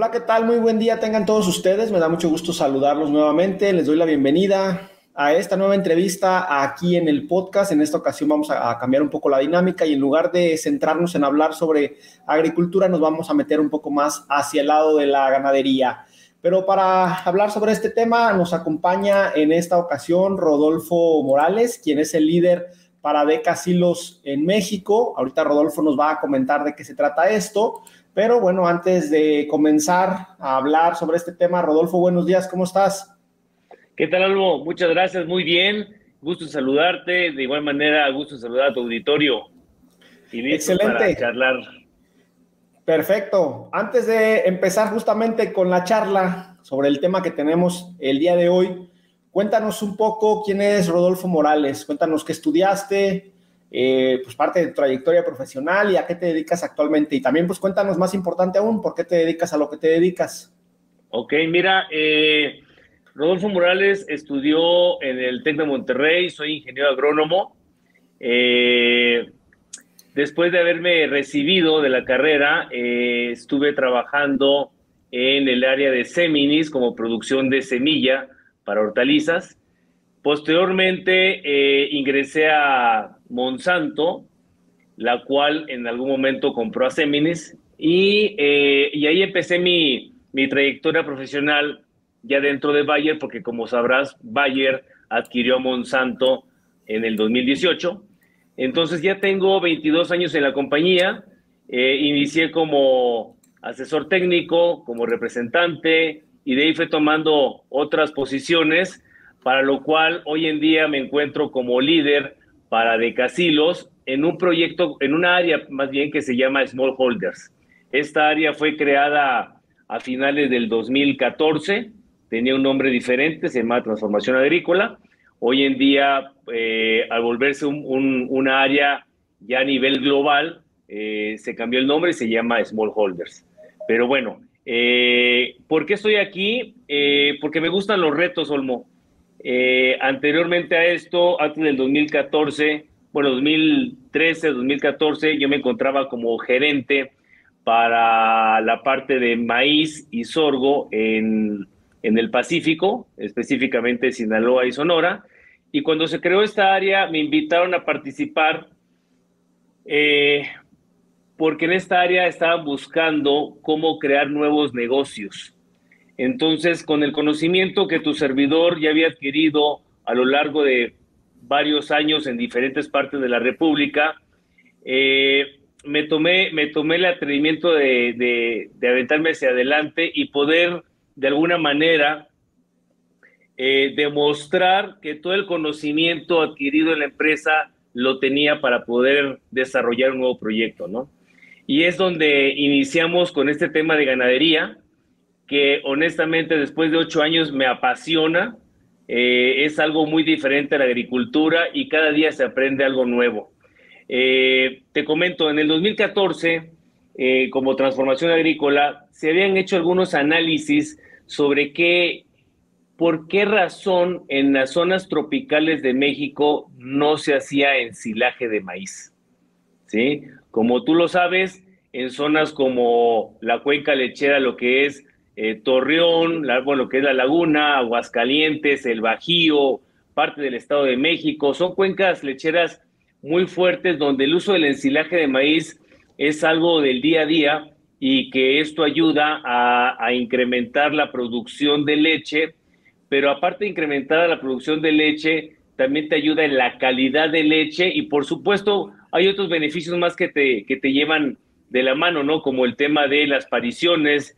Hola, ¿qué tal? Muy buen día tengan todos ustedes. Me da mucho gusto saludarlos nuevamente. Les doy la bienvenida a esta nueva entrevista aquí en el podcast. En esta ocasión vamos a cambiar un poco la dinámica y en lugar de centrarnos en hablar sobre agricultura, nos vamos a meter un poco más hacia el lado de la ganadería. Pero para hablar sobre este tema nos acompaña en esta ocasión Rodolfo Morales, quien es el líder para Decasilos en México. Ahorita Rodolfo nos va a comentar de qué se trata esto. Pero bueno, antes de comenzar a hablar sobre este tema, Rodolfo, buenos días, ¿cómo estás? ¿Qué tal, Albo? Muchas gracias, muy bien. Gusto en saludarte. De igual manera, gusto en saludar a tu auditorio y listos para Excelente, charlar. perfecto. Antes de empezar justamente con la charla sobre el tema que tenemos el día de hoy, cuéntanos un poco quién es Rodolfo Morales, cuéntanos qué estudiaste, pues parte de tu trayectoria profesional y a qué te dedicas actualmente. Y también pues cuéntanos más importante aún, ¿por qué te dedicas a lo que te dedicas? Ok, mira, Rodolfo Morales estudió en el TEC de Monterrey, soy ingeniero agrónomo. Eh, Después de haberme recibido de la carrera, estuve trabajando en el área de Seminis como producción de semilla para hortalizas. Posteriormente ingresé a Monsanto, la cual en algún momento compró a Seminis, y ahí empecé mi trayectoria profesional ya dentro de Bayer, porque como sabrás, Bayer adquirió a Monsanto en el 2018. Entonces ya tengo 22 años en la compañía. Inicié como asesor técnico, como representante, y de ahí fue tomando otras posiciones, para lo cual hoy en día me encuentro como líder para Decasilos en un proyecto, en una área más bien que se llama Smallholders. Esta área fue creada a finales del 2014, tenía un nombre diferente, se llama Transformación Agrícola. Hoy en día, al volverse una área ya a nivel global, se cambió el nombre y se llama Smallholders. Pero bueno, ¿por qué estoy aquí? Porque me gustan los retos, Olmo. Anteriormente a esto, antes del 2014, bueno, 2013, 2014, yo me encontraba como gerente para la parte de maíz y sorgo en el Pacífico, específicamente Sinaloa y Sonora. Y cuando se creó esta área, me invitaron a participar, eh, porque en esta área estaban buscando cómo crear nuevos negocios. Entonces, con el conocimiento que tu servidor ya había adquirido a lo largo de varios años en diferentes partes de la República, me tomé el atrevimiento de aventarme hacia adelante y poder, de alguna manera, demostrar que todo el conocimiento adquirido en la empresa lo tenía para poder desarrollar un nuevo proyecto, ¿no? Y es donde iniciamos con este tema de ganadería, que honestamente después de 8 años me apasiona. Es algo muy diferente a la agricultura y cada día se aprende algo nuevo. Te comento, en el 2014, como transformación agrícola, se habían hecho algunos análisis sobre por qué razón en las zonas tropicales de México no se hacía ensilaje de maíz. ¿Sí? Como tú lo sabes, en zonas como la cuenca lechera, lo que es Torreón, bueno, lo que es la Laguna, Aguascalientes, el Bajío, parte del Estado de México, son cuencas lecheras muy fuertes donde el uso del ensilaje de maíz es algo del día a día, y que esto ayuda a incrementar la producción de leche, pero aparte de incrementar la producción de leche, también te ayuda en la calidad de leche, y por supuesto hay otros beneficios más que te llevan de la mano, ¿no? Como el tema de las pariciones,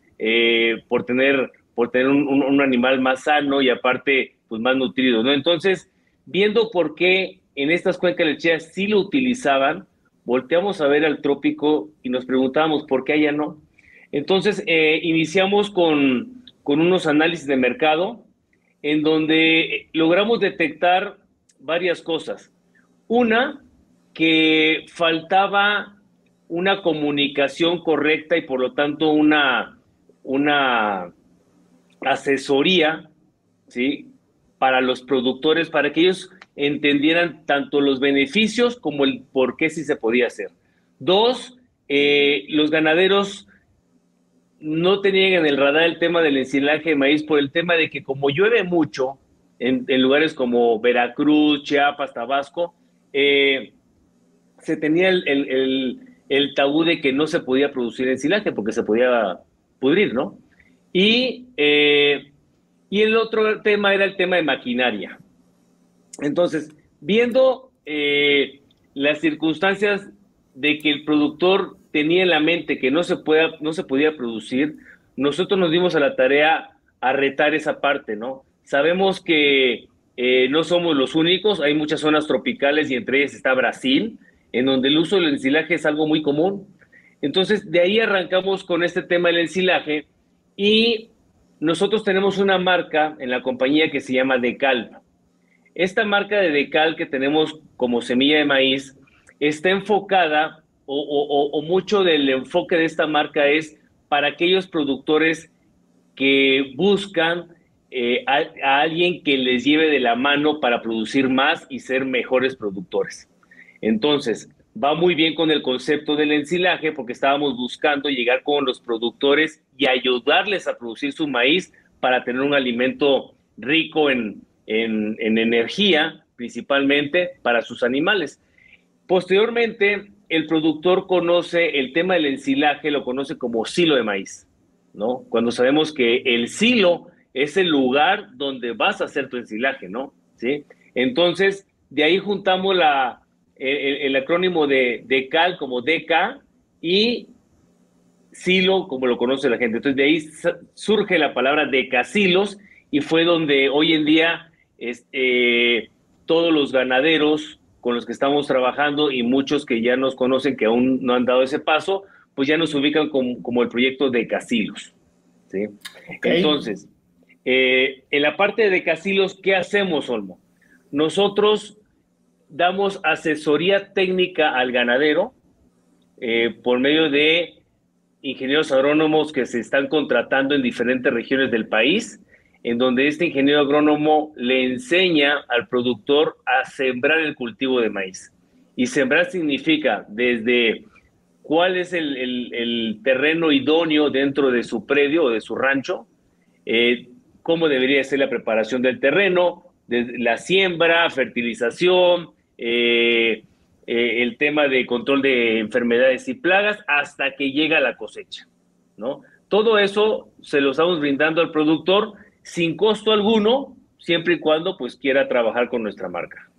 por tener un animal más sano y aparte, pues más nutrido, ¿no? Entonces, viendo por qué en estas cuencas lecheras sí lo utilizaban, volteamos a ver al trópico y nos preguntábamos por qué allá no. Entonces, iniciamos con unos análisis de mercado en donde logramos detectar varias cosas. Una, que faltaba una comunicación correcta y por lo tanto una asesoría, ¿sí? Para los productores, para que ellos entendieran tanto los beneficios como el por qué sí se podía hacer. Dos, los ganaderos no tenían en el radar el tema del ensilaje de maíz por el tema de que como llueve mucho en lugares como Veracruz, Chiapas, Tabasco, se tenía el tabú de que no se podía producir ensilaje porque se podía pudrir, ¿no? Y, y el otro tema era el tema de maquinaria. Entonces, viendo las circunstancias de que el productor tenía en la mente que no se podía producir, nosotros nos dimos a la tarea a retar esa parte, ¿no? Sabemos que no somos los únicos, hay muchas zonas tropicales y entre ellas está Brasil, en donde el uso del ensilaje es algo muy común. Entonces, de ahí arrancamos con este tema del ensilaje y nosotros tenemos una marca en la compañía que se llama Decal. Esta marca de Decal que tenemos como semilla de maíz está enfocada o mucho del enfoque de esta marca es para aquellos productores que buscan a alguien que les lleve de la mano para producir más y ser mejores productores. Entonces, va muy bien con el concepto del ensilaje porque estábamos buscando llegar con los productores y ayudarles a producir su maíz para tener un alimento rico en energía, principalmente para sus animales. Posteriormente, el productor conoce el tema del ensilaje, lo conoce como silo de maíz, ¿no? Cuando sabemos que el silo es el lugar donde vas a hacer tu ensilaje, ¿no? ¿Sí? Entonces, de ahí juntamos el acrónimo de DECAL como DK y silo como lo conoce la gente. Entonces, de ahí surge la palabra decasilos y fue donde hoy en día todos los ganaderos con los que estamos trabajando y muchos que ya nos conocen que aún no han dado ese paso, pues ya nos ubican como el proyecto de Casilos, ¿sí? Okay. Entonces, en la parte de Casilos, ¿qué hacemos, Olmo? Nosotros damos asesoría técnica al ganadero por medio de ingenieros agrónomos que se están contratando en diferentes regiones del país, en donde este ingeniero agrónomo le enseña al productor a sembrar el cultivo de maíz. Y sembrar significa desde cuál es el terreno idóneo dentro de su predio o de su rancho, cómo debería ser la preparación del terreno, la siembra, fertilización, el tema de control de enfermedades y plagas hasta que llega la cosecha, ¿no? Todo eso se lo estamos brindando al productor sin costo alguno, siempre y cuando pues quiera trabajar con nuestra marca.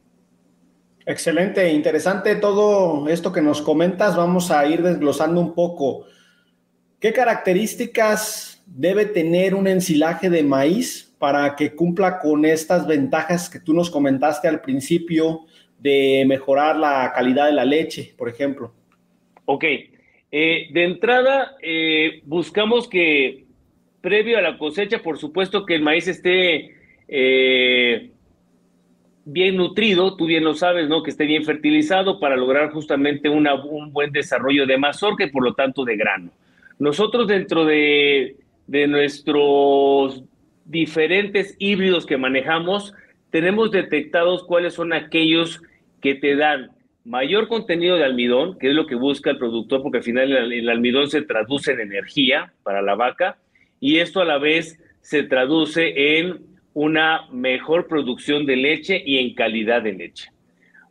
Excelente, interesante todo esto que nos comentas. Vamos a ir desglosando un poco. ¿Qué características debe tener un ensilaje de maíz para que cumpla con estas ventajas que tú nos comentaste al principio de mejorar la calidad de la leche, por ejemplo? Ok. De entrada, buscamos que previo a la cosecha, por supuesto que el maíz esté bien nutrido, tú bien lo sabes, ¿no? Que esté bien fertilizado para lograr justamente un buen desarrollo de mazorca y por lo tanto de grano. Nosotros dentro de nuestros diferentes híbridos que manejamos, tenemos detectados cuáles son aquellos que te dan mayor contenido de almidón, que es lo que busca el productor, porque al final el almidón se traduce en energía para la vaca, y esto a la vez se traduce en una mejor producción de leche y en calidad de leche.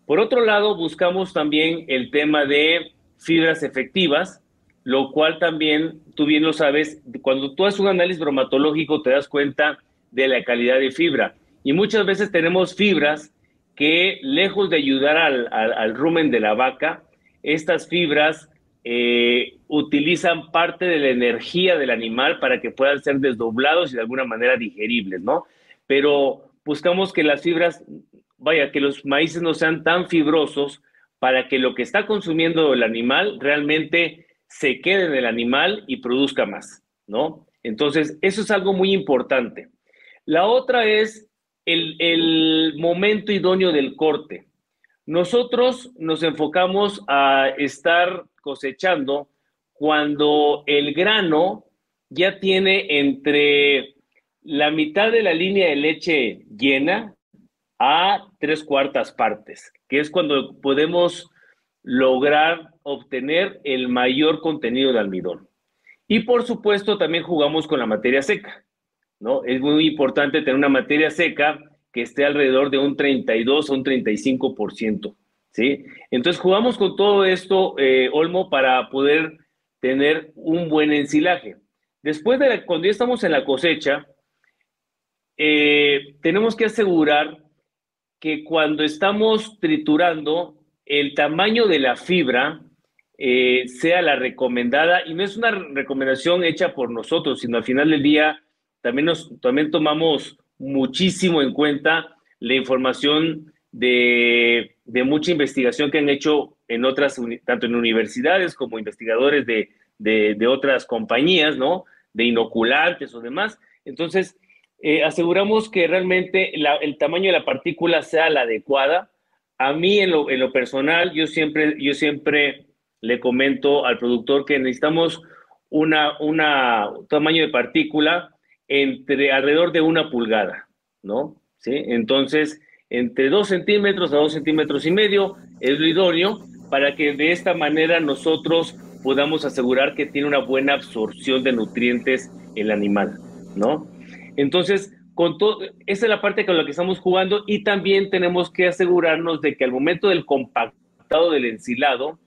Por otro lado, buscamos también el tema de fibras efectivas, lo cual también, tú bien lo sabes, cuando tú haces un análisis bromatológico te das cuenta de la calidad de fibra. Y muchas veces tenemos fibras que, lejos de ayudar al rumen de la vaca, estas fibras utilizan parte de la energía del animal para que puedan ser desdoblados y de alguna manera digeribles, ¿no? Pero buscamos que las fibras, vaya, que los maíces no sean tan fibrosos para que lo que está consumiendo el animal realmente se quede en el animal y produzca más, ¿no? Entonces, eso es algo muy importante. La otra es el momento idóneo del corte. Nosotros nos enfocamos a estar cosechando cuando el grano ya tiene entre la mitad de la línea de leche llena a 3/4 partes, que es cuando podemos lograr obtener el mayor contenido de almidón. Y por supuesto también jugamos con la materia seca, ¿no? Es muy importante tener una materia seca que esté alrededor de un 32 o un 35%, ¿sí? Entonces jugamos con todo esto, Olmo, para poder tener un buen ensilaje. Después cuando ya estamos en la cosecha, tenemos que asegurar que cuando estamos triturando, el tamaño de la fibra sea la recomendada, y no es una recomendación hecha por nosotros, sino al final del día también tomamos muchísimo en cuenta la información de mucha investigación que han hecho en otras, tanto en universidades como investigadores de otras compañías, ¿no? De inoculantes o demás. Entonces, aseguramos que realmente el tamaño de la partícula sea la adecuada. A mí, en lo personal, yo siempre le comento al productor que necesitamos un tamaño de partícula entre alrededor de 1 pulgada, ¿no? ¿Sí? Entonces, entre 2 centímetros a 2 centímetros y medio es lo idóneo para que de esta manera nosotros podamos asegurar que tiene una buena absorción de nutrientes el animal, ¿no? Entonces, esa es la parte con la que estamos jugando, y también tenemos que asegurarnos de que al momento del compactado del ensilado,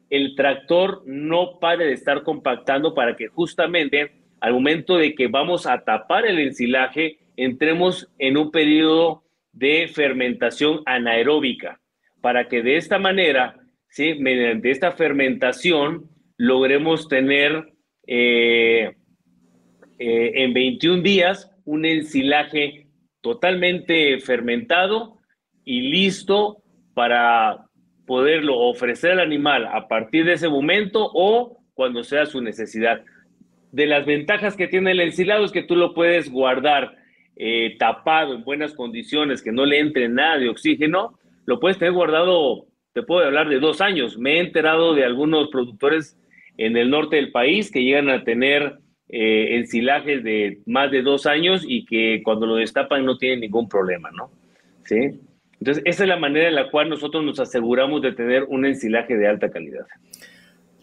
el tractor no pare de estar compactando para que justamente al momento de que vamos a tapar el ensilaje, entremos en un periodo de fermentación anaeróbica, para que de esta manera, ¿sí?, mediante esta fermentación, logremos tener en 21 días un ensilaje totalmente fermentado y listo para poderlo ofrecer al animal a partir de ese momento o cuando sea su necesidad. De las ventajas que tiene el ensilado es que tú lo puedes guardar tapado en buenas condiciones, que no le entre nada de oxígeno. Lo puedes tener guardado, te puedo hablar de 2 años. Me he enterado de algunos productores en el norte del país que llegan a tener ensilajes de más de 2 años y que cuando lo destapan no tienen ningún problema, ¿no? ¿Sí? Entonces, esa es la manera en la cual nosotros nos aseguramos de tener un ensilaje de alta calidad.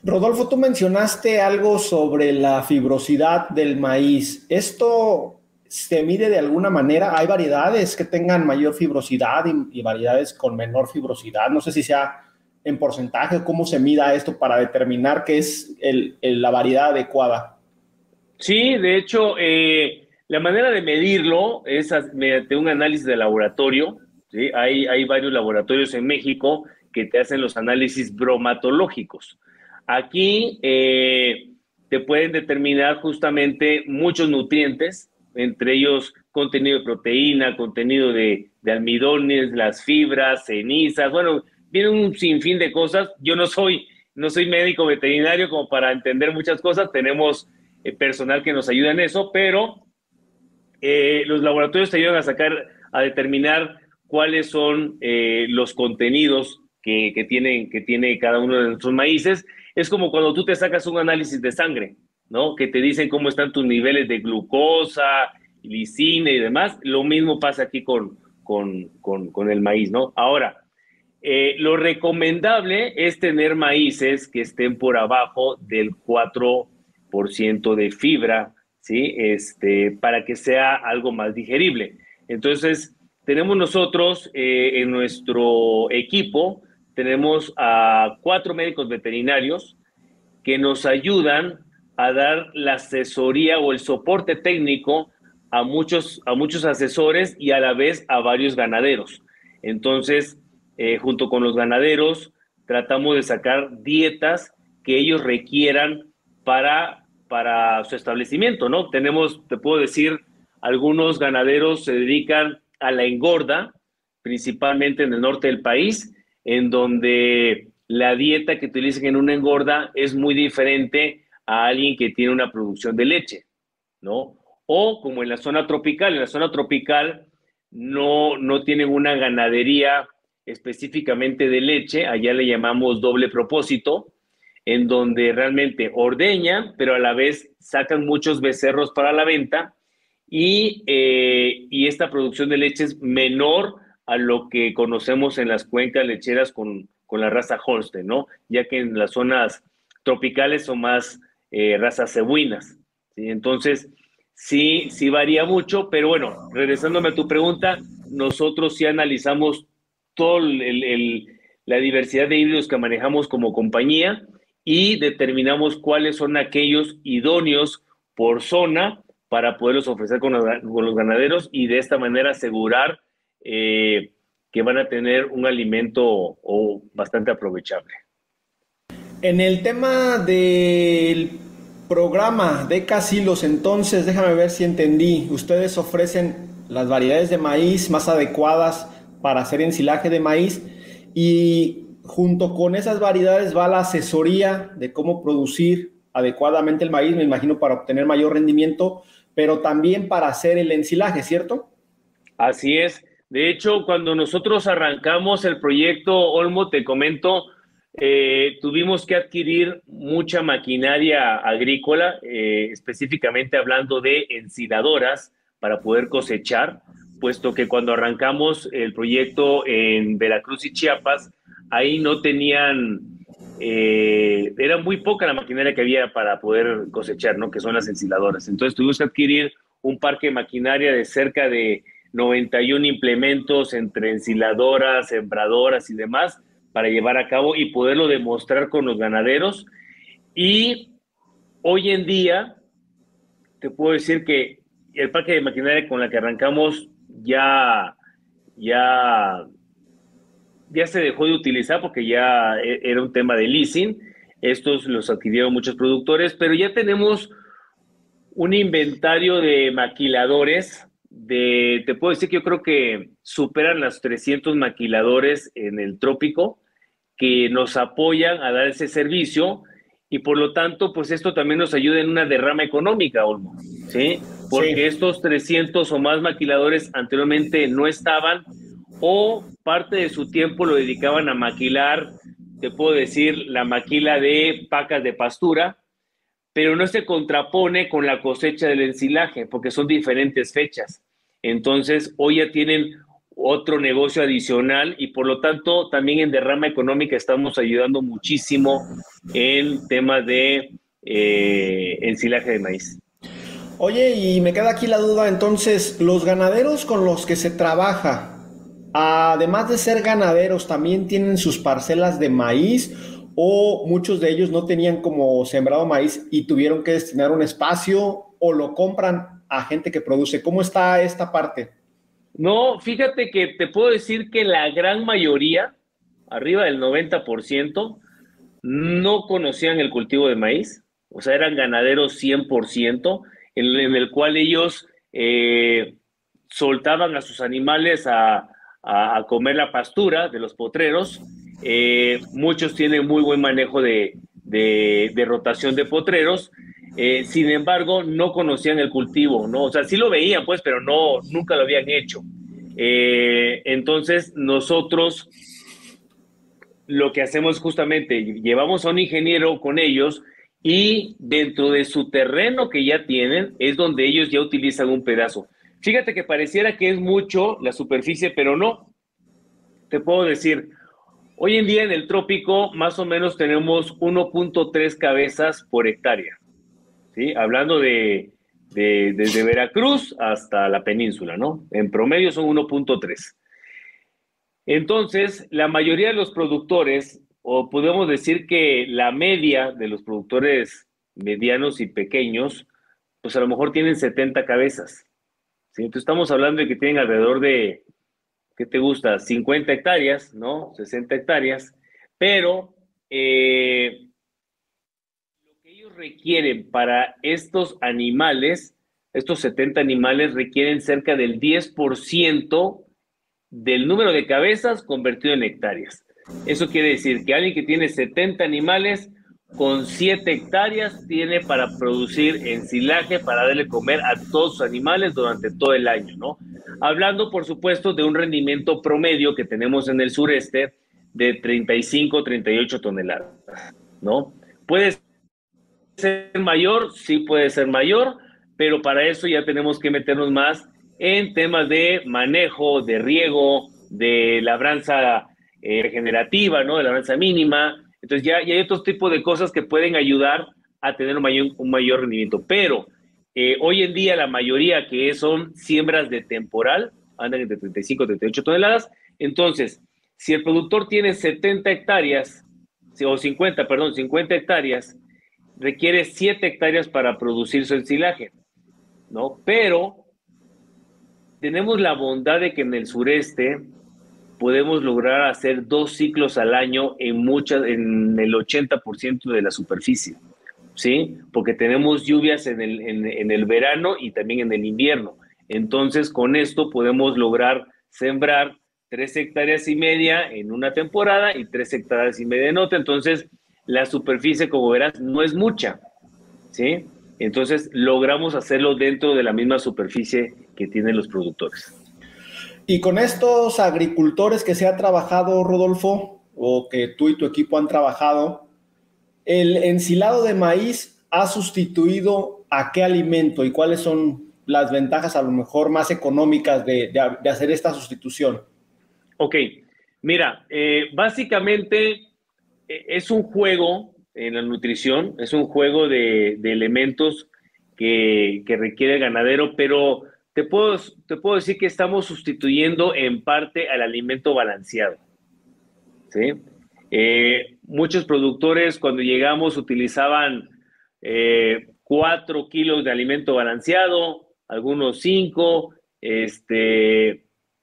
Rodolfo, tú mencionaste algo sobre la fibrosidad del maíz. ¿Esto se mide de alguna manera? ¿Hay variedades que tengan mayor fibrosidad y variedades con menor fibrosidad? No sé si sea en porcentaje o cómo se mida esto para determinar qué es la variedad adecuada. Sí, de hecho, la manera de medirlo es mediante un análisis de laboratorio, ¿sí? Hay varios laboratorios en México que te hacen los análisis bromatológicos. Aquí te pueden determinar justamente muchos nutrientes, entre ellos contenido de proteína, contenido de almidones, las fibras, cenizas, bueno, viene un sinfín de cosas. Yo no soy médico veterinario como para entender muchas cosas, tenemos personal que nos ayuda en eso, pero los laboratorios te ayudan a determinar cuáles son los contenidos que tiene cada uno de nuestros maíces. Es como cuando tú te sacas un análisis de sangre, ¿no? Que te dicen cómo están tus niveles de glucosa, lisina y demás. Lo mismo pasa aquí con el maíz, ¿no? Ahora, lo recomendable es tener maíces que estén por abajo del 4% de fibra, ¿sí? Para que sea algo más digerible. Entonces, tenemos nosotros en nuestro equipo, tenemos a 4 médicos veterinarios que nos ayudan a dar la asesoría o el soporte técnico a muchos asesores y a la vez a varios ganaderos. Entonces, junto con los ganaderos, tratamos de sacar dietas que ellos requieran para su establecimiento, ¿no? Te puedo decir, algunos ganaderos se dedican a la engorda, principalmente en el norte del país, en donde la dieta que utilizan en una engorda es muy diferente a alguien que tiene una producción de leche, ¿no? O como en la zona tropical no tienen una ganadería específicamente de leche, allá le llamamos doble propósito, en donde realmente ordeñan, pero a la vez sacan muchos becerros para la venta y esta producción de leche es menor a lo que conocemos en las cuencas lecheras con la raza Holstein, ¿no? Ya que en las zonas tropicales son más razas cebuinas, ¿sí? Entonces, sí varía mucho, pero bueno, regresándome a tu pregunta, nosotros sí analizamos toda la diversidad de híbridos que manejamos como compañía y determinamos cuáles son aquellos idóneos por zona para poderlos ofrecer con los ganaderos y de esta manera asegurar que van a tener un alimento bastante aprovechable. En el tema del programa de Casilos, entonces, déjame ver si entendí. Ustedes ofrecen las variedades de maíz más adecuadas para hacer ensilaje de maíz y junto con esas variedades va la asesoría de cómo producir adecuadamente el maíz, me imagino para obtener mayor rendimiento, pero también para hacer el ensilaje, ¿cierto? Así es. De hecho, cuando nosotros arrancamos el proyecto Olmo, te comento, tuvimos que adquirir mucha maquinaria agrícola, específicamente hablando de ensiladoras para poder cosechar, puesto que cuando arrancamos el proyecto en Veracruz y Chiapas, ahí no tenían, era muy poca la maquinaria que había para poder cosechar, ¿no? Que son las ensiladoras. Entonces tuvimos que adquirir un parque de maquinaria de cerca de 91 implementos entre ensiladoras, sembradoras y demás para llevar a cabo y poderlo demostrar con los ganaderos. Y hoy en día te puedo decir que el parque de maquinaria con la que arrancamos ya se dejó de utilizar porque ya era un tema de leasing. Estos los adquirieron muchos productores, pero ya tenemos un inventario de maquiladores te puedo decir que yo creo que superan las 300 maquiladores en el trópico que nos apoyan a dar ese servicio y por lo tanto, pues esto también nos ayuda en una derrama económica, Olmo, ¿sí? Porque sí, estos 300 o más maquiladores anteriormente no estaban o parte de su tiempo lo dedicaban a maquilar, te puedo decir, la maquila de pacas de pastura, pero no se contrapone con la cosecha del ensilaje, porque son diferentes fechas. Entonces, hoy ya tienen otro negocio adicional y por lo tanto también en derrama económica estamos ayudando muchísimo en temas de ensilaje de maíz. Oye, y me queda aquí la duda, entonces, los ganaderos con los que se trabaja, además de ser ganaderos, ¿también tienen sus parcelas de maíz o muchos de ellos no tenían como sembrado maíz y tuvieron que destinar un espacio o lo compran a gente que produce? ¿Cómo está esta parte? No, fíjate que te puedo decir que la gran mayoría, arriba del 90%, no conocían el cultivo de maíz, o sea, eran ganaderos 100%, en el cual ellos soltaban a sus animales a comer la pastura de los potreros. Muchos tienen muy buen manejo de rotación de potreros, sin embargo, no conocían el cultivo, ¿no? O sea, sí lo veían, pues, pero nunca lo habían hecho. Entonces, nosotros lo que hacemos justamente, llevamos a un ingeniero con ellos y dentro de su terreno que ya tienen es donde ellos ya utilizan un pedazo. Fíjate que pareciera que es mucho la superficie, pero no. Te puedo decir, hoy en día en el trópico más o menos tenemos 1.3 cabezas por hectárea, ¿sí? Hablando desde Veracruz hasta la península, ¿no? En promedio son 1.3. Entonces, la mayoría de los productores, o podemos decir que la media de los productores medianos y pequeños, pues a lo mejor tienen 70 cabezas, ¿sí? Entonces estamos hablando de que tienen alrededor de, ¿qué te gusta? 50 hectáreas, ¿no? 60 hectáreas, pero lo que ellos requieren para estos animales, estos 70 animales requieren cerca del 10% del número de cabezas convertido en hectáreas. Eso quiere decir que alguien que tiene 70 animales con 7 hectáreas tiene para producir ensilaje para darle comer a todos sus animales durante todo el año, ¿no? Hablando, por supuesto, de un rendimiento promedio que tenemos en el sureste de 35, 38 toneladas, ¿no? Puede ser mayor, sí puede ser mayor, pero para eso ya tenemos que meternos más en temas de manejo, de riego, de labranza regenerativa, ¿no? De labranza mínima. Entonces ya hay otros tipos de cosas que pueden ayudar a tener un mayor rendimiento. Pero hoy en día la mayoría que son siembras de temporal, andan entre 35 y 38 toneladas. Entonces, si el productor tiene 70 hectáreas, o 50, perdón, 50 hectáreas, requiere 7 hectáreas para producir su ensilaje, ¿no? Pero tenemos la bondad de que en el sureste podemos lograr hacer 2 ciclos al año en el 80% de la superficie, ¿sí? Porque tenemos lluvias en el verano y también en el invierno. Entonces, con esto podemos lograr sembrar 3,5 hectáreas en una temporada y 3,5 hectáreas en otra. Entonces, la superficie, como verás, no es mucha, ¿sí? Entonces, logramos hacerlo dentro de la misma superficie que tienen los productores. Y con estos agricultores que se ha trabajado, Rodolfo, o que tú y tu equipo han trabajado, ¿el ensilado de maíz ha sustituido a qué alimento y cuáles son las ventajas a lo mejor más económicas de hacer esta sustitución? Ok, mira, básicamente es un juego en la nutrición, es un juego de elementos que requiere el ganadero, pero te puedo decir que estamos sustituyendo en parte al alimento balanceado, ¿sí? Muchos productores cuando llegamos utilizaban 4 kilos de alimento balanceado, algunos 5,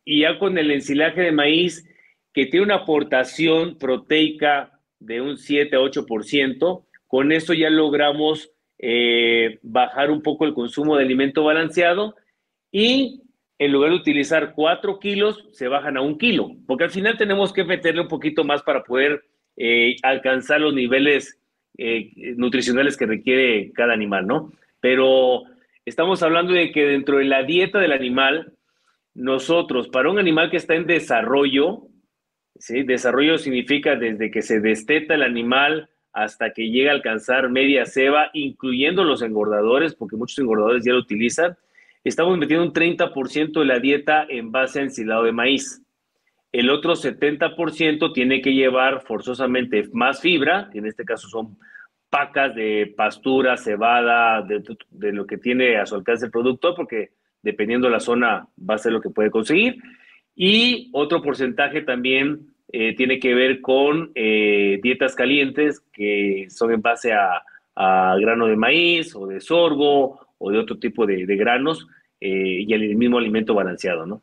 y ya con el ensilaje de maíz, que tiene una aportación proteica de un 7 a 8%, con eso ya logramos bajar un poco el consumo de alimento balanceado y en lugar de utilizar 4 kilos, se bajan a 1 kilo, porque al final tenemos que meterle un poquito más para poder alcanzar los niveles nutricionales que requiere cada animal, ¿no? Pero estamos hablando de que dentro de la dieta del animal, nosotros, para un animal que está en desarrollo, ¿sí? Desarrollo significa desde que se desteta el animal hasta que llega a alcanzar media ceba, incluyendo los engordadores, porque muchos engordadores ya lo utilizan, estamos metiendo un 30% de la dieta en base a ensilado de maíz. El otro 70% tiene que llevar forzosamente más fibra, que en este caso son pacas de pastura, cebada, de lo que tiene a su alcance el productor, porque dependiendo de la zona va a ser lo que puede conseguir. Y otro porcentaje también tiene que ver con dietas calientes, que son en base a grano de maíz o de sorgo o de otro tipo de granos y el mismo alimento balanceado, ¿no?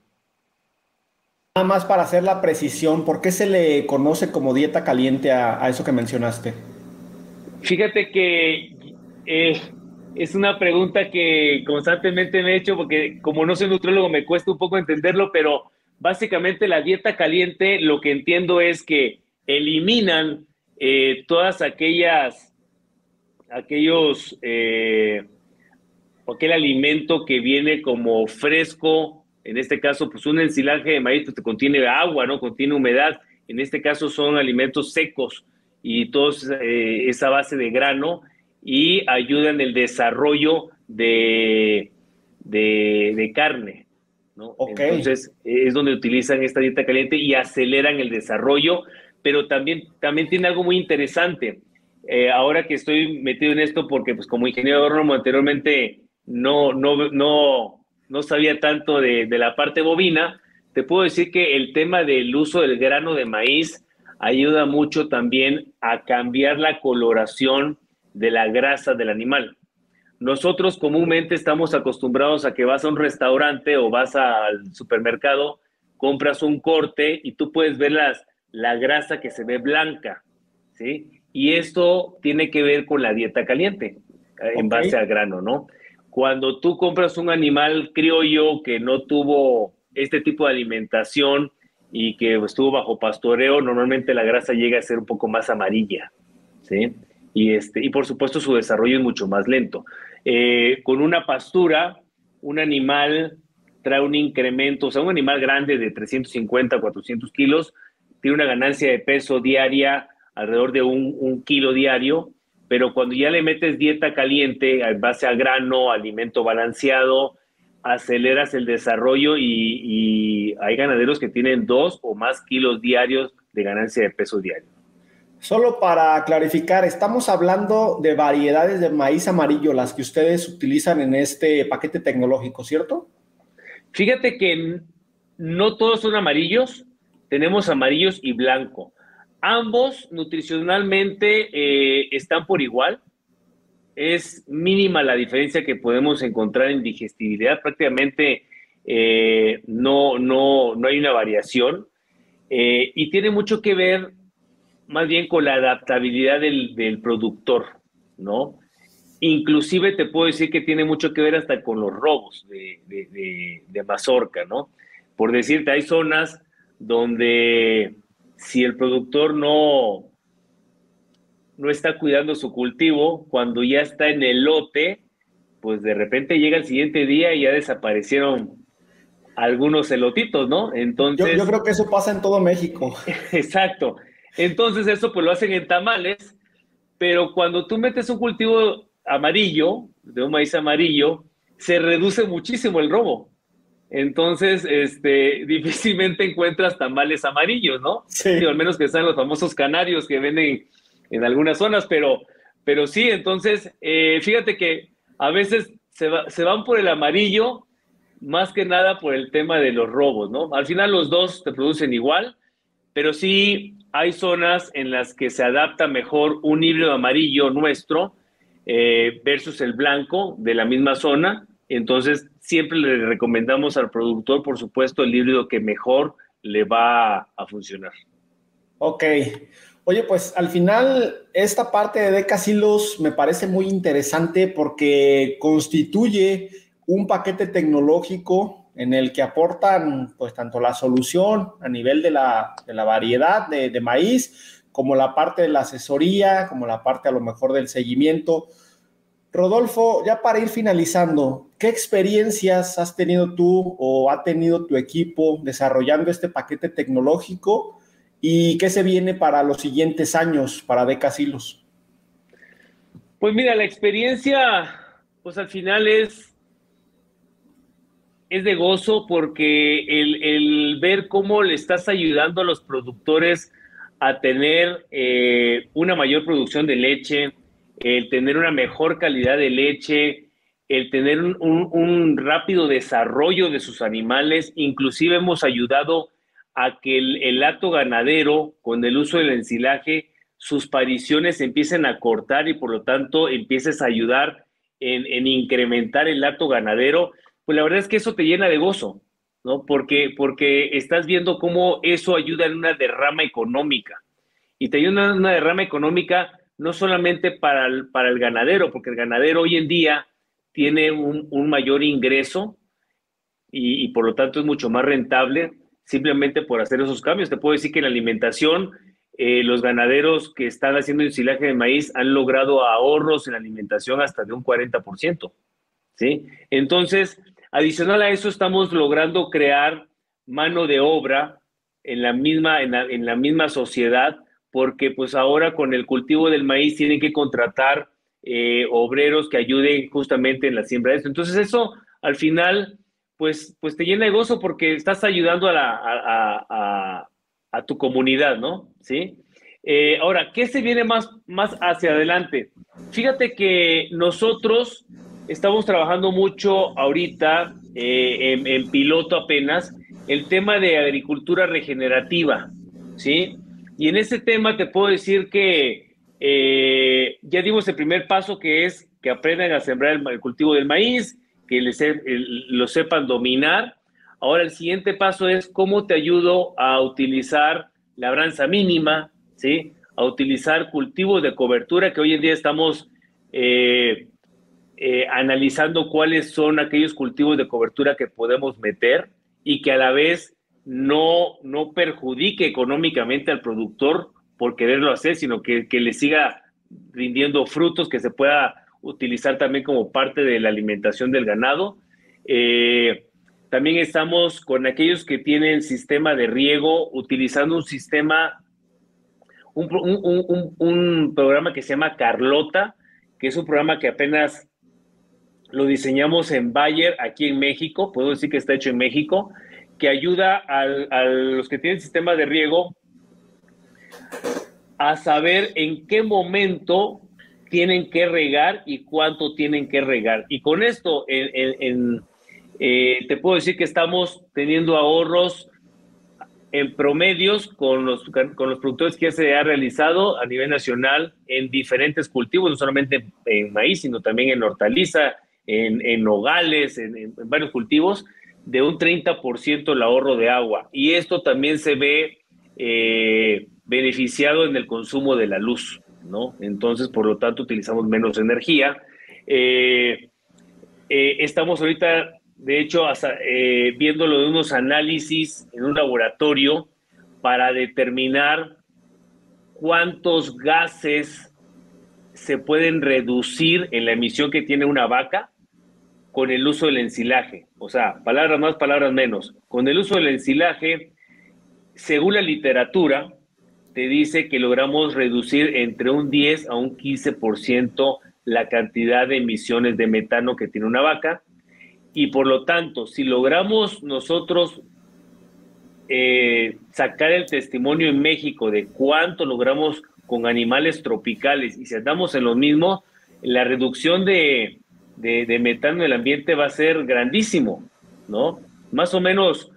Nada más para hacer la precisión, ¿por qué se le conoce como dieta caliente a eso que mencionaste? Fíjate que eh, es una pregunta que constantemente me he hecho porque como no soy nutriólogo me cuesta un poco entenderlo, pero básicamente la dieta caliente lo que entiendo es que eliminan todas aquellos, aquel alimento que viene como fresco, en este caso pues un ensilaje de maíz pues, contiene agua, ¿no? Contiene humedad, en este caso son alimentos secos y todos esa base de grano y ayudan el desarrollo de carne, ¿no? Ok. Entonces es donde utilizan esta dieta caliente y aceleran el desarrollo, pero también tiene algo muy interesante. Ahora que estoy metido en esto, porque pues como ingeniero agrónomo anteriormente no sabía tanto de la parte bovina, te puedo decir que el tema del uso del grano de maíz ayuda mucho también a cambiar la coloración de la grasa del animal. Nosotros comúnmente estamos acostumbrados a que vas a un restaurante o vas al supermercado, compras un corte y tú puedes ver la grasa que se ve blanca, ¿sí? Y esto tiene que ver con la dieta caliente, en Ok. base al grano, ¿no? Cuando tú compras un animal criollo que no tuvo este tipo de alimentación y que estuvo bajo pastoreo, normalmente la grasa llega a ser un poco más amarilla, ¿sí? Y por supuesto su desarrollo es mucho más lento. Con una pastura, un animal trae un incremento, o sea, un animal grande de 350, 400 kilos, tiene una ganancia de peso diaria alrededor de un kilo diario, pero cuando ya le metes dieta caliente, en base a grano, alimento balanceado, aceleras el desarrollo y hay ganaderos que tienen 2 o más kilos diarios de ganancia de peso diario. Solo para clarificar, estamos hablando de variedades de maíz amarillo, las que ustedes utilizan en este paquete tecnológico, ¿cierto? Fíjate que no todos son amarillos, tenemos amarillos y blanco. Ambos nutricionalmente están por igual. Es mínima la diferencia que podemos encontrar en digestibilidad. Prácticamente no hay una variación. Y tiene mucho que ver más bien con la adaptabilidad del productor, ¿no? Inclusive te puedo decir que tiene mucho que ver hasta con los robos de mazorca, ¿no? Por decirte, hay zonas donde si el productor no está cuidando su cultivo, cuando ya está en el lote, pues de repente llega el siguiente día y ya desaparecieron algunos elotitos, ¿no? Yo Entonces, creo que eso pasa en todo México. exacto. Entonces eso pues lo hacen en tamales, pero cuando tú metes un cultivo amarillo, de un maíz amarillo, se reduce muchísimo el robo. Entonces, difícilmente encuentras tamales amarillos, ¿no? Digo, al Sí. menos que sean los famosos canarios que venden en algunas zonas, pero sí, entonces, fíjate que a veces se van por el amarillo, más que nada por el tema de los robos, ¿no? Al final los dos te producen igual, pero sí hay zonas en las que se adapta mejor un híbrido amarillo nuestro versus el blanco de la misma zona. Entonces, siempre le recomendamos al productor, por supuesto, el híbrido que mejor le va a funcionar. Ok. Oye, pues al final esta parte de Decasilos me parece muy interesante porque constituye un paquete tecnológico en el que aportan pues tanto la solución a nivel de la variedad de maíz, como la parte de la asesoría, como la parte a lo mejor del seguimiento. Rodolfo, ya para ir finalizando, ¿qué experiencias has tenido tú o ha tenido tu equipo desarrollando este paquete tecnológico y qué se viene para los siguientes años para Decasilos? Pues mira, la experiencia, pues al final es de gozo porque el ver cómo le estás ayudando a los productores a tener una mayor producción de leche, el tener una mejor calidad de leche, el tener un rápido desarrollo de sus animales, inclusive hemos ayudado a que el hato ganadero, con el uso del ensilaje, sus pariciones empiecen a cortar y por lo tanto empieces a ayudar en incrementar el hato ganadero. Pues la verdad es que eso te llena de gozo, ¿no? Porque estás viendo cómo eso ayuda en una derrama económica. Y te ayuda en una derrama económica no solamente para el ganadero, porque el ganadero hoy en día tiene un mayor ingreso y por lo tanto es mucho más rentable simplemente por hacer esos cambios. Te puedo decir que en la alimentación, los ganaderos que están haciendo ensilaje de maíz han logrado ahorros en la alimentación hasta de un 40%. ¿Sí? Entonces, adicional a eso, estamos logrando crear mano de obra en la misma sociedad, porque pues ahora con el cultivo del maíz tienen que contratar obreros que ayuden justamente en la siembra de esto. Entonces, eso al final, pues te llena de gozo porque estás ayudando a tu comunidad, ¿no? ¿Sí? Ahora, ¿qué se viene más hacia adelante? Fíjate que nosotros estamos trabajando mucho ahorita en piloto apenas el tema de agricultura regenerativa, ¿sí? Y en ese tema te puedo decir que ya dimos el primer paso, que es que aprendan a sembrar el cultivo del maíz, que lo sepan dominar. Ahora el siguiente paso es cómo te ayudo a utilizar labranza mínima, ¿sí? A utilizar cultivos de cobertura que hoy en día estamos analizando cuáles son aquellos cultivos de cobertura que podemos meter y que a la vez no perjudique económicamente al productor por quererlo hacer, sino que le siga rindiendo frutos que se pueda utilizar también como parte de la alimentación del ganado. También estamos con aquellos que tienen sistema de riego, utilizando un programa que se llama Carlota, que es un programa que apenas lo diseñamos en Bayer, aquí en México, puedo decir que está hecho en México, que ayuda a los que tienen sistema de riego a saber en qué momento tienen que regar y cuánto tienen que regar. Y con esto te puedo decir que estamos teniendo ahorros en promedios con los productores que se ha realizado a nivel nacional en diferentes cultivos, no solamente en maíz, sino también en hortaliza, en nogales, en varios cultivos, de un 30% el ahorro de agua. Y esto también se ve beneficiado en el consumo de la luz, ¿no? Entonces, por lo tanto, utilizamos menos energía. Estamos ahorita, de hecho, viéndolo de unos análisis en un laboratorio para determinar cuántos gases se pueden reducir en la emisión que tiene una vaca con el uso del ensilaje. O sea, palabras más, palabras menos. Con el uso del ensilaje, según la literatura, te dice que logramos reducir entre un 10 a un 15% la cantidad de emisiones de metano que tiene una vaca. Y por lo tanto, si logramos nosotros sacar el testimonio en México de cuánto logramos con animales tropicales y si andamos en lo mismo, la reducción de metano en el ambiente va a ser grandísimo, ¿no? Más o menos,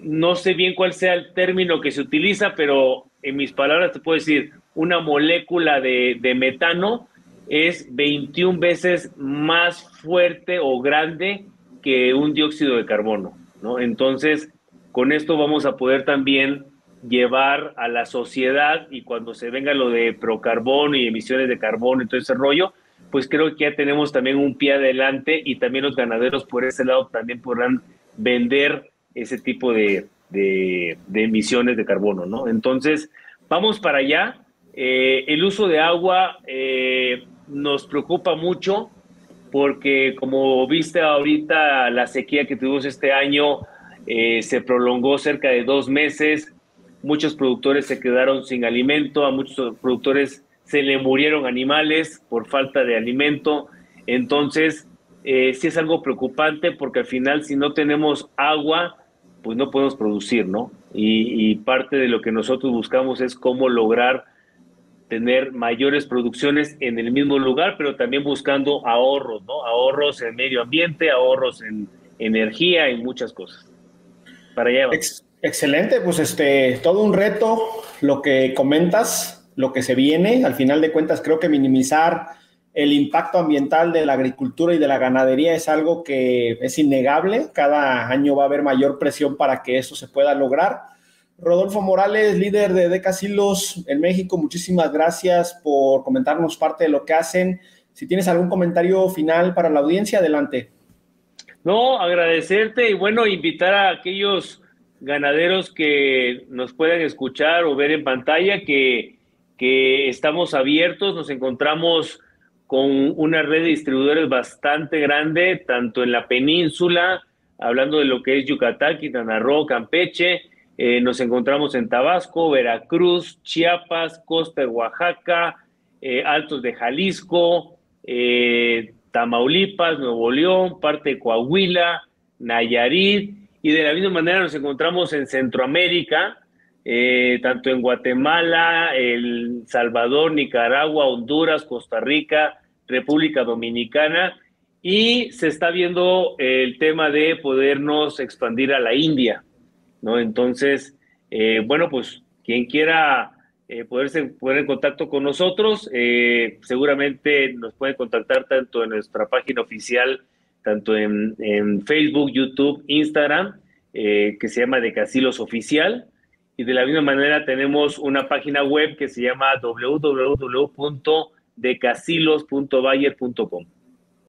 no sé bien cuál sea el término que se utiliza, pero en mis palabras te puedo decir, una molécula de metano es 21 veces más fuerte o grande que un dióxido de carbono, ¿no? Entonces, con esto vamos a poder también llevar a la sociedad, y cuando se venga lo de procarbono y emisiones de carbono y todo ese rollo, pues creo que ya tenemos también un pie adelante, y también los ganaderos por ese lado también podrán vender ese tipo de emisiones de carbono, ¿no? Entonces, vamos para allá. El uso de agua nos preocupa mucho porque, como viste ahorita, la sequía que tuvimos este año se prolongó cerca de 2 meses. Muchos productores se quedaron sin alimento, a muchos productores se le murieron animales por falta de alimento. Entonces, sí es algo preocupante porque al final, si no tenemos agua, pues no podemos producir, ¿no? Y parte de lo que nosotros buscamos es cómo lograr tener mayores producciones en el mismo lugar, pero también buscando ahorros, ¿no? Ahorros en medio ambiente, ahorros en energía, en muchas cosas. Para allá vamos. Excelente, pues todo un reto lo que comentas, lo que se viene. Al final de cuentas, creo que minimizar el impacto ambiental de la agricultura y de la ganadería es algo que es innegable. Cada año va a haber mayor presión para que eso se pueda lograr. Rodolfo Morales, líder de Decasilos en México, muchísimas gracias por comentarnos parte de lo que hacen. Si tienes algún comentario final para la audiencia, adelante. No, agradecerte y bueno, invitar a aquellos ganaderos que nos puedan escuchar o ver en pantalla que estamos abiertos, nos encontramos con una red de distribuidores bastante grande, tanto en la península, hablando de lo que es Yucatán, Quintana Roo, Campeche, nos encontramos en Tabasco, Veracruz, Chiapas, costa de Oaxaca, altos de Jalisco, Tamaulipas, Nuevo León, parte de Coahuila, Nayarit, y de la misma manera nos encontramos en Centroamérica, tanto en Guatemala, El Salvador, Nicaragua, Honduras, Costa Rica, República Dominicana, y se está viendo el tema de podernos expandir a la India, ¿no? Entonces, bueno, pues quien quiera ponerse en contacto con nosotros, seguramente nos pueden contactar tanto en nuestra página oficial, tanto en Facebook, YouTube, Instagram, que se llama Decasilos Oficial, y de la misma manera tenemos una página web que se llama www.decasilos.bayer.com.